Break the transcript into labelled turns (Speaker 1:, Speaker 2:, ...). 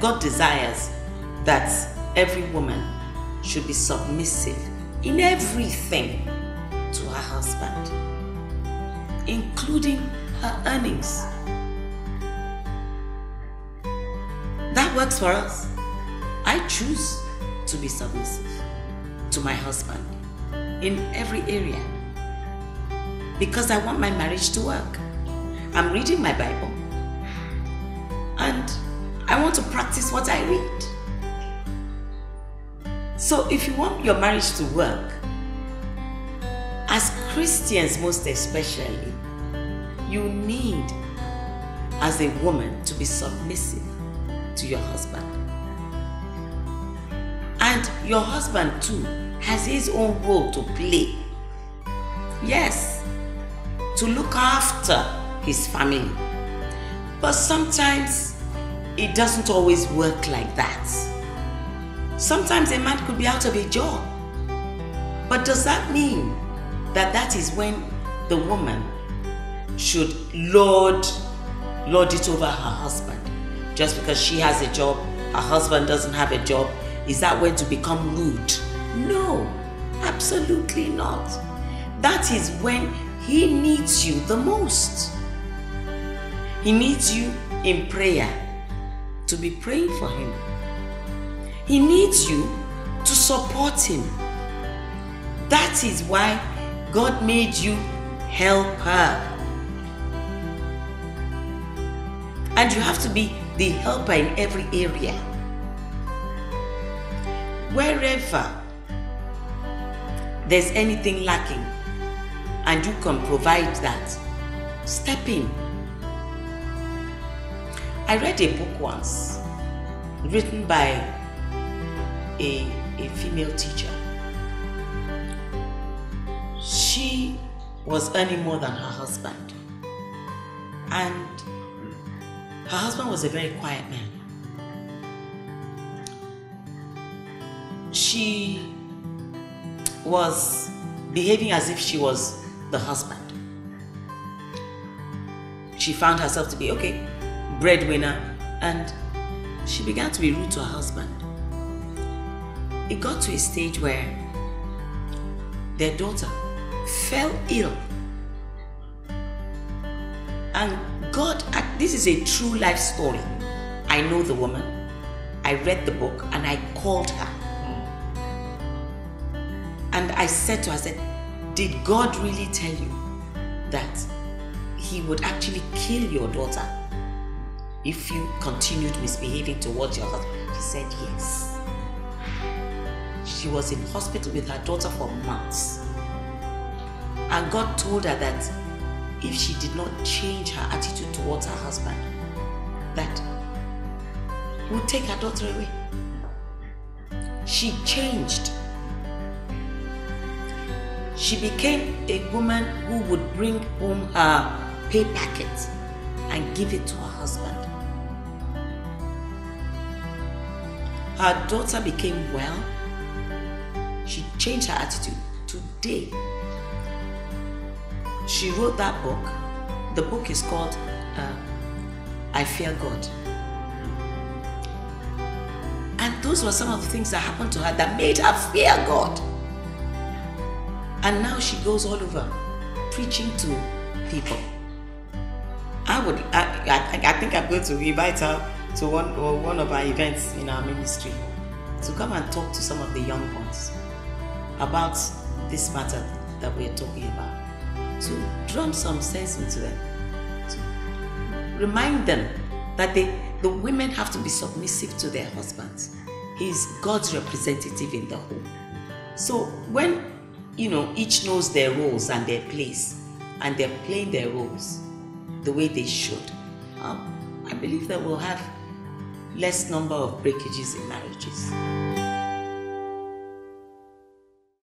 Speaker 1: God desires that every woman should be submissive in everything to her husband, including her earnings. That works for us. I choose to be submissive to my husband in every area because I want my marriage to work. I'm reading my Bible and I want to practice what I read. So if you want your marriage to work, as Christians most especially, you need, as a woman, to be submissive to your husband. And your husband too has his own role to play. Yes, to look after his family. But sometimes it doesn't always work like that. Sometimes a man could be out of a job. But does that mean that that is when the woman should lord it over her husband? Just because she has a job, her husband doesn't have a job, is that when to become rude? No, absolutely not. That is when he needs you the most. He needs you in prayer, to be praying for him. He needs you to support him. That is why God made you help her. And you have to be the helper in every area. Wherever there's anything lacking and you can provide that, step in. I read a book once written by a female teacher. She was earning more than her husband, and her husband was a very quiet man. She was behaving as if she was the husband. She found herself to be, okay, breadwinner, and she began to be rude to her husband. It got to a stage where their daughter fell ill. And God, this is a true life story. I know the woman, I read the book, and I called her. And I said to her, I said, did God really tell you that he would actually kill your daughter if you continued misbehaving towards your husband? She said yes. She was in hospital with her daughter for months. And God told her that if she did not change her attitude towards her husband, that he would take her daughter away. She changed. She became a woman who would bring home her pay packet and give it to her husband. Her daughter became well. She changed her attitude. Today, she wrote that book. The book is called I Fear God. And those were some of the things that happened to her that made her fear God. And now she goes all over preaching to people. I think I'm going to invite her to one of our events in our ministry to come and talk to some of the young ones about this matter that we're talking about, to drum some sense into them, to remind them that the women have to be submissive to their husbands. He's God's representative in the home. So when each knows their roles and their place, and they're playing their roles the way they should, I believe that we'll have less number of breakages in marriages.